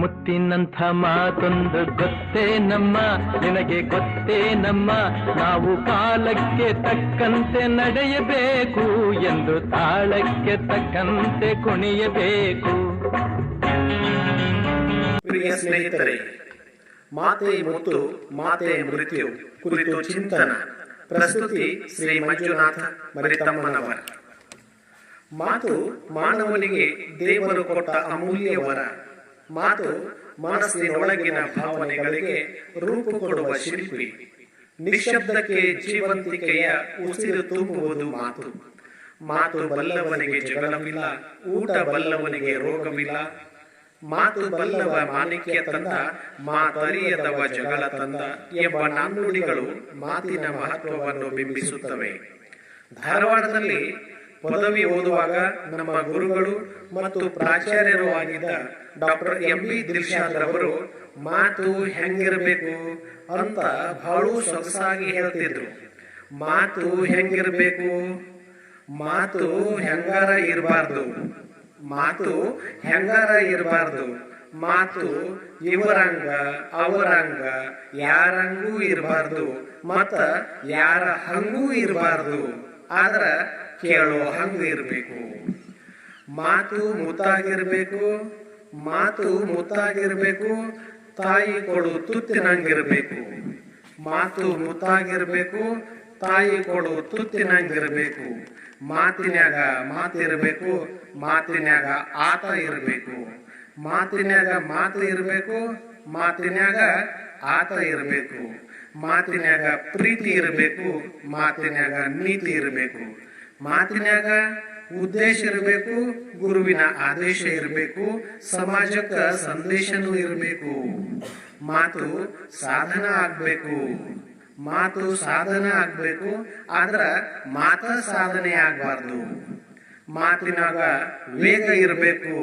ಮುತ್ತಿನಂಥ ಮಾತೊಂದು ಗೊತ್ತೇ ನಮ್ಮ, ನಿನಗೆ ಗೊತ್ತೇ ನಮ್ಮ, ನಾವು ಕಾಲಕ್ಕೆ ತಕ್ಕಂತೆ ನಡೆಯಬೇಕು ಎಂದು ತಾಳಕ್ಕೆ ತಕ್ಕಂತೆ ಕುಣಿಯಬೇಕು. ಪ್ರಿಯ ಸ್ನೇಹಿತರೆ, ಮಾತೆ ಮುತ್ತು ಮಾತೆ ಮೃತ್ಯು ಕುರಿತು ಚಿಂತನ. ಪ್ರಸ್ತುತಿ ಶ್ರೀ ಮಂಜುನಾಥ ಮರಿತಮ್ಮನವರ. ಮಾತು ಮಾನವನಿಗೆ ದೇವರು ಕೊಟ್ಟ ಅಮೂಲ್ಯ ವರ. ಮಾತು ಮನಸ್ಸಿನೊಳಗಿನ ಭಾವನೆಗಳಿಗೆ ರೂಪ ಕೊಡುವ ಶಿಲ್ಪಿ. ನಿಶ್ಶಬ್ದಕ್ಕೆ ಜೀವಂತಿಕೆಯ ಉಸಿರು ತುಂಬುವುದು ಮಾತು. ಮಾತು ಬಲ್ಲವನಿಗೆ ಜಗಳವಿಲ್ಲ, ಊಟ ಬಲ್ಲವನಿಗೆ ರೋಗವಿಲ್ಲ. ಮಾತು ಬಲ್ಲವ ಮಾಣಿಕ್ಯ ತಂದ, ಮಾತರಿಯದವ ಜಗಳ ತಂದ ಎಂಬ ನಾಣ್ಣುಡಿಗಳು ಮಾತಿನ ಮಹತ್ವವನ್ನು ಬಿಂಬಿಸುತ್ತವೆ. ಧಾರವಾಡದಲ್ಲಿ ಪದವಿ ಓದುವಾಗ ನಮ್ಮ ಗುರುಗಳು ಮತ್ತು ಪ್ರಾಚಾರ್ಯರು ಆಗಿದ್ದ ಡಾಕ್ಟರ್ ಎಂ.ಬಿ. ದಿಲ್ಶಾದ್ ರವರು ಮಾತು ಹೆಂಗಿರಬೇಕು ಅಂತ ಬಹಳ ಸೊಗಸಾಗಿ ಹೇಳ್ತಿದ್ರು. ಮಾತು ಹೆಂಗಿರಬೇಕು? ಮಾತು ಹೆಂಗಾರ ಇರಬಾರ್ದು, ಮಾತು ಹೆಂಗಾರ ಇರಬಾರ್ದು, ಮಾತು ಇವರಂಗ ಅವರಂಗ ಯಾರಂಗೂ ಇರಬಾರ್ದು, ಮತ್ತ ಯಾರ ಹಂಗೂ ಇರಬಾರ್ದು, ಆದ್ರ ಕೇಳೋ ಹಂಗ ಇರಬೇಕು. ಮಾತು ಮುತ್ತಾಗಿರ್ಬೇಕು, ಮಾತು ಮುತ್ತಾಗಿರ್ಬೇಕು, ತಾಯಿ ಕೊಡು ತುತ್ತಿನಂಗಿರ್ಬೇಕು. ಮಾತು ಮುತ್ತಾಗಿರ್ಬೇಕು, ತಾಯಿ ಕೊಡು ತುತ್ತಿನಂಗಿರ್ಬೇಕು. ಮಾತಿನ್ಯಾಗ ಮಾತಿರ್ಬೇಕು, ಮಾತಿನ್ಯಾಗ ಆತ ಇರಬೇಕು. ಮಾತಿನ್ಯಾಗ ಮಾತು ಇರಬೇಕು, ಮಾತಿನ್ಯಾಗ ಆತ ಇರಬೇಕು. ಮಾತಿನ್ಯಾಗ ಪ್ರೀತಿ ಇರಬೇಕು, ಮಾತಿನ್ಯಾಗ ನೀತಿ ಇರಬೇಕು. ಮಾತಿನ್ಯಾಗ ಉದ್ದೇಶ ಇರಬೇಕು, ಗುರುವಿನ ಆದೇಶ ಇರಬೇಕು, ಸಮಾಜಕ್ಕ ಸಂದೇಶನೂ ಇರಬೇಕು. ಮಾತು ಸಾಧನ ಆಗ್ಬೇಕು, ಮಾತು ಸಾಧನ ಆಗ್ಬೇಕು, ಆದ್ರ ಮಾತ ಸಾಧನೆ ಆಗ್ಬಾರ್ದು. ಮಾತಿನಾಗ ವೇಗ ಇರಬೇಕು,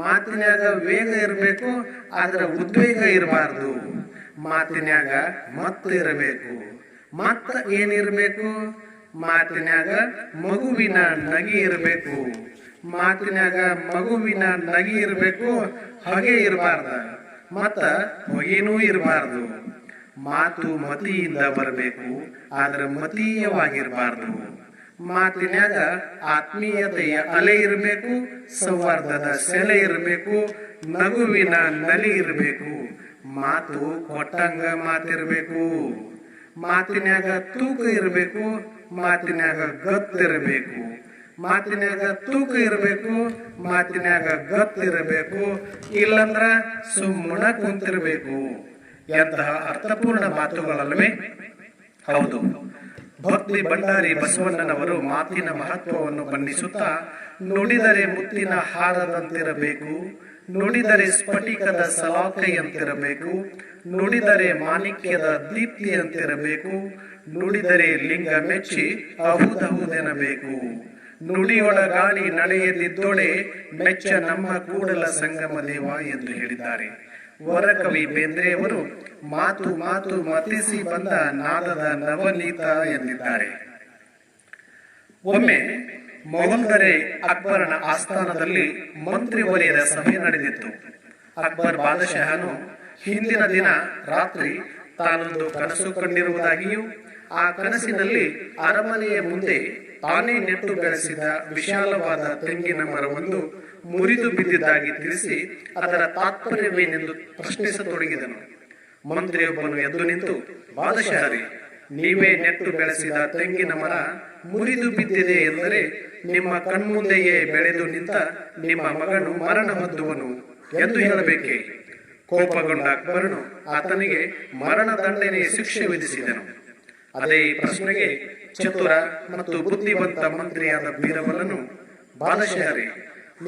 ಮಾತಿನಾಗ ವೇಗ ಇರಬೇಕು, ಆದ್ರ ಉದ್ವೇಗ ಇರಬಾರ್ದು. ಮಾತಿನ್ಯಾಗ ಮತ್ತ ಇರಬೇಕು, ಮತ್ತ ಏನಿರಬೇಕು? ಮಾತಿನ್ಯಾಗ ಮಗುವಿನ ನಗಿ ಇರಬೇಕು, ಮಾತಿನ್ಯಾಗ ಮಗುವಿನ ನಗಿ ಇರಬೇಕು, ಹಾಗೆ ಇರಬಾರ್ದ, ಮತ್ತ ಹೊಗೆನೂ ಇರಬಾರ್ದು. ಮಾತು ಮತಿಯಿಂದ ಬರಬೇಕು, ಆದ್ರೆ ಮತೀಯವಾಗಿರಬಾರ್ದು. ಮಾತಿನ್ಯಾಗ ಆತ್ಮೀಯತೆಯ ಅಲೆ ಇರಬೇಕು, ಸೌಹಾರ್ದದ ಸೆಲೆ ಇರಬೇಕು, ನಗುವಿನ ನಲಿ ಇರಬೇಕು. ಮಾತು ಕೊಟ್ಟಂಗ ಮಾತಿರ್ಬೇಕು. ಮಾತಿನ್ಯಾಗ ತೂಕ ಇರಬೇಕು, ಮಾತಿನ್ಯಾಗ ಗತ್ತಿರಬೇಕು. ಮಾತಿನ್ಯಾಗ ತೂಕ ಇರಬೇಕು, ಮಾತಿನ್ಯಾಗ ಗತ್ತಿರಬೇಕು, ಇಲ್ಲಂದ್ರ ಸುಮ್ಮನ ಕುಂತಿರ್ಬೇಕು. ಎಂತಹ ಅರ್ಥಪೂರ್ಣ ಮಾತುಗಳಲ್ವೇ? ಹೌದು. ಭಕ್ತಿ ಭಂಡಾರಿ ಬಸವಣ್ಣನವರು ಮಾತಿನ ಮಹತ್ವವನ್ನು ಬಣ್ಣಿಸುತ್ತಾ, ನುಡಿದರೆ ಮುತ್ತಿನ ಹಾರದಂತಿರಬೇಕು, ನುಡಿದರೆ ಸ್ಫಟಿಕದ ಸಲಾಕೆಯಂತಿರಬೇಕು, ನುಡಿದರೆ ಮಾಣಿಕ್ಯದ ದೀಪ್ತಿಯಂತಿರಬೇಕು, ನುಡಿದರೆ ಲಿಂಗ ಮೆಚ್ಚಿ ಅಹುದಹುದೆನಬೇಕು, ನುಡಿಯೊಳಗಾಡಿ ನಡೆಯದಿದ್ದೊಡೆ ಮೆಚ್ಚ ನಮ್ಮ ಕೂಡಲ ಸಂಗಮ ದೇವ ಎಂದು ಹೇಳಿದ್ದಾರೆ. ವರಕವಿ ಬೇಂದ್ರೆಯವರು ಮಾತು ಮಾತು ಮತಿಸಿ ಬಂದ ನಾದದ ನವನೀತ ಎಂದಿದ್ದಾರೆ. ಒಮ್ಮೆ ಮೊಘಲದರೆ ಅಕ್ಬರನ ಆಸ್ಥಾನದಲ್ಲಿ ಮಂತ್ರಿವರ್ಯರ ಸಭೆ ನಡೆದಿತ್ತು. ಅಕ್ಬರ್ ಬಾದಶಾಹನು ಹಿಂದಿನ ದಿನ ರಾತ್ರಿ ತಾನೊಂದು ಕನಸು ಕಂಡಿರುವುದಾಗಿಯೂ, ಆ ಕನಸಿನಲ್ಲಿ ಅರಮನೆಯ ಮುಂದೆ ತಾನೇ ನೆಟ್ಟು ಬೆಳೆಸಿದ ವಿಶಾಲವಾದ ತೆಂಗಿನ ಮರವೊಂದು ಮುರಿದು ಬಿದ್ದಿದ್ದಾಗಿ ತಿಳಿಸಿ ಅದರ ತಾತ್ಪರ್ಯವೇನೆಂದು ಪ್ರಶ್ನಿಸತೊಡಗಿದನು. ಮಂತ್ರಿಯೊಬ್ಬನು ಎದ್ದು ನಿಂತು, ಬಾದಶಾಹರೇ, ನೀವೇ ನೆಟ್ಟು ಬೆಳೆಸಿದ ತೆಂಗಿನ ಮರ ಮುರಿದು ಬಿದ್ದಿದೆ ಎಂದರೆ ನಿಮ್ಮ ಕಣ್ಮುಂದೆಯೇ ಬೆಳೆದು ನಿಂತ ನಿಮ್ಮ ಮಗನು ಮರಣ ಹೊಂದುವನು ಎಂದು ಹೇಳಬೇಕೆ? ಕೋಪಗೊಂಡ ಅಕ್ಬರನು ಆತನಿಗೆ ಮರಣ ದಂಡನೆ ಶಿಕ್ಷೆ ವಿಧಿಸಿದನು. ಅದೇ ಪ್ರಶ್ನೆಗೆ ಚತುರ ಮತ್ತು ಬುದ್ಧಿವಂತ ಮಂತ್ರಿಯಾದ ಬೀರಬಲನು, ಬಾದಶಾಹರೇ,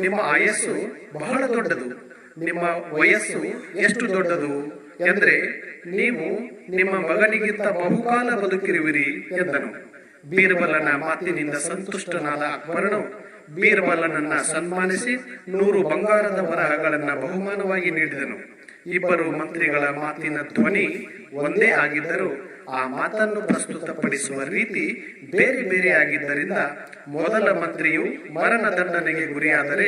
ನಿಮ್ಮ ಆಯಸ್ಸು ಬಹಳ ದೊಡ್ಡದು, ನಿಮ್ಮ ವಯಸ್ಸು ಎಷ್ಟು ದೊಡ್ಡದು ಎಂದ್ರೆ ನೀವು ನಿಮ್ಮ ಮಗನಿಗಿಂತ ಬಹುಕಾಲ ಬದುಕಿರುವಿರಿ ಎಂದನು. ಬೀರ್ಬಲನ ಮಾತಿನಿಂದ ಸಂತುಷ್ಟನಾದ ಅಕ್ಬರನು ಬೀರ್ಬಲನನ್ನ ಸನ್ಮಾನಿಸಿ 100 ಬಂಗಾರದ ವರಹಗಳನ್ನ ಬಹುಮಾನವಾಗಿ ನೀಡಿದನು. ಇಬ್ಬರು ಮಂತ್ರಿಗಳ ಮಾತಿನ ಧ್ವನಿ ಒಂದೇ ಆಗಿದ್ದರೂ ಆ ಮಾತನ್ನು ಪ್ರಸ್ತುತಪಡಿಸುವ ರೀತಿ ಬೇರೆ ಬೇರೆಯಾಗಿದ್ದರಿಂದ ಮೊದಲ ಮಂತ್ರಿಯು ಮರಣದಂಡನೆಗೆ ಗುರಿಯಾದರೆ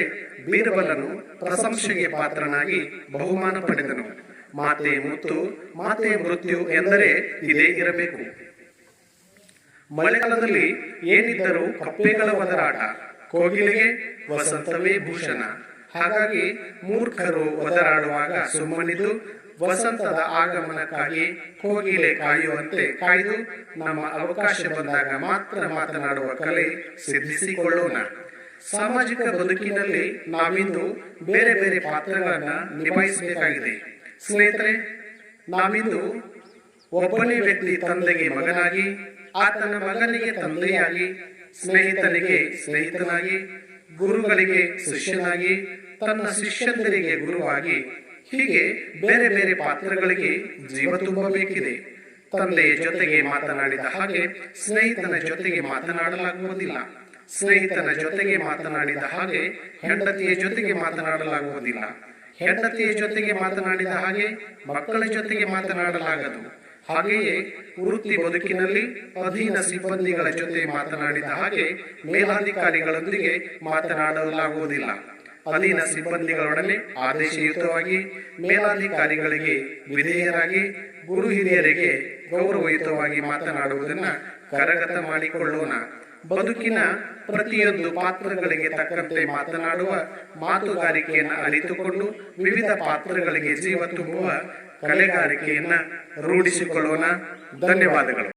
ಬೀರ್ಬಲನು ಪ್ರಶಂಸೆಗೆ ಪಾತ್ರನಾಗಿ ಬಹುಮಾನ ಪಡೆದನು. ಮಾತೆ ಮುತ್ತು ಮಾತೆ ಮೃತ್ಯು ಎಂದರೆ ಇದೇ ಇರಬೇಕು. ಮಳೆಗಾಲದಲ್ಲಿ ಏನಿದ್ದರೂ ಕಪ್ಪೆಗಳ ಒದರಾಟ, ಕೋಗಿಲೆಗೆ ವಸಂತವೇ ಭೂಷಣ. ಹಾಗಾಗಿ ಮೂರ್ಖರು ಒದರಾಡುವಾಗ ಸುಮ್ಮನಿದ್ದು ವಸಂತದ ಆಗಮನಕ್ಕಾಗಿ ಕೋಗಿಲೆ ಕಾಯುವಂತೆ ಕಾಯ್ದು ನಮ್ಮ ಅವಕಾಶ ಬಂದಾಗ ಮಾತ್ರ ಮಾತನಾಡುವ ಕಲೆ ಸಿದ್ಧಿಸಿಕೊಳ್ಳೋಣ. ಸಾಮಾಜಿಕ ಬದುಕಿನಲ್ಲಿ ನಾವಿಂದು ಬೇರೆ ಬೇರೆ ಪಾತ್ರಗಳನ್ನ ನಿಭಾಯಿಸಬೇಕಾಗಿದೆ. ಸ್ನೇಹಿತರೆ, ನಾವಿಂದು ಒಬ್ಬನೇ ವ್ಯಕ್ತಿ ತಂದೆಗೆ ಮಗನಾಗಿ, ಆತನ ಮಗನಿಗೆ ತಂದೆಯಾಗಿ, ಸ್ನೇಹಿತನಿಗೆ ಸ್ನೇಹಿತನಾಗಿ, ಗುರುಗಳಿಗೆ ಶಿಷ್ಯನಾಗಿ, ತನ್ನ ಶಿಷ್ಯಂದರಿಗೆ ಗುರುವಾಗಿ, ಹೀಗೆ ಬೇರೆ ಬೇರೆ ಪಾತ್ರಗಳಿಗೆ ಜೀವ ತುಂಬಬೇಕಿದೆ. ತಂದೆಯ ಜೊತೆಗೆ ಮಾತನಾಡಿದ ಹಾಗೆ ಸ್ನೇಹಿತನ ಜೊತೆಗೆ ಮಾತನಾಡಲಾಗುವುದಿಲ್ಲ. ಸ್ನೇಹಿತನ ಜೊತೆಗೆ ಮಾತನಾಡಿದ ಹಾಗೆ ಹೆಂಡತಿಯ ಜೊತೆಗೆ ಮಾತನಾಡಲಾಗುವುದಿಲ್ಲ. ಹೆಂಡತಿಯ ಜೊತೆಗೆ ಮಾತನಾಡಿದ ಹಾಗೆ ಮಕ್ಕಳ ಜೊತೆಗೆ ಮಾತನಾಡಲಾಗದು. ಹಾಗೆಯೇ ವೃತ್ತಿ ಬದುಕಿನಲ್ಲಿ ಅಧೀನ ಸಿಬ್ಬಂದಿಗಳ ಜೊತೆ ಮಾತನಾಡಿದ ಹಾಗೆ ಮೇಲಾಧಿಕಾರಿಗಳೊಂದಿಗೆ ಮಾತನಾಡಲಾಗುವುದಿಲ್ಲ. ಅಧೀನ ಸಿಬ್ಬಂದಿಗಳೊಡನೆ ಆದೇಶಯುತವಾಗಿ, ಮೇಲಾಧಿಕಾರಿಗಳಿಗೆ ವಿಧೇಯರಾಗಿ, ಗುರು ಹಿರಿಯರಿಗೆ ಗೌರವಯುತವಾಗಿ ಮಾತನಾಡುವುದನ್ನ ಕರಗತ ಮಾಡಿಕೊಳ್ಳೋಣ. ಬದುಕಿನ ಪ್ರತಿಯೊಂದು ಪಾತ್ರಗಳಿಗೆ ತಕ್ಕಂತೆ ಮಾತನಾಡುವ ಮಾತುಗಾರಿಕೆಯನ್ನು ಅರಿತುಕೊಂಡು ವಿವಿಧ ಪಾತ್ರಗಳಿಗೆ ಜೀವ ತುಂಬುವ ಕಲೆಗಾರಿಕೆಯನ್ನ ರೂಢಿಸಿಕೊಳ್ಳೋಣ. ಧನ್ಯವಾದಗಳು.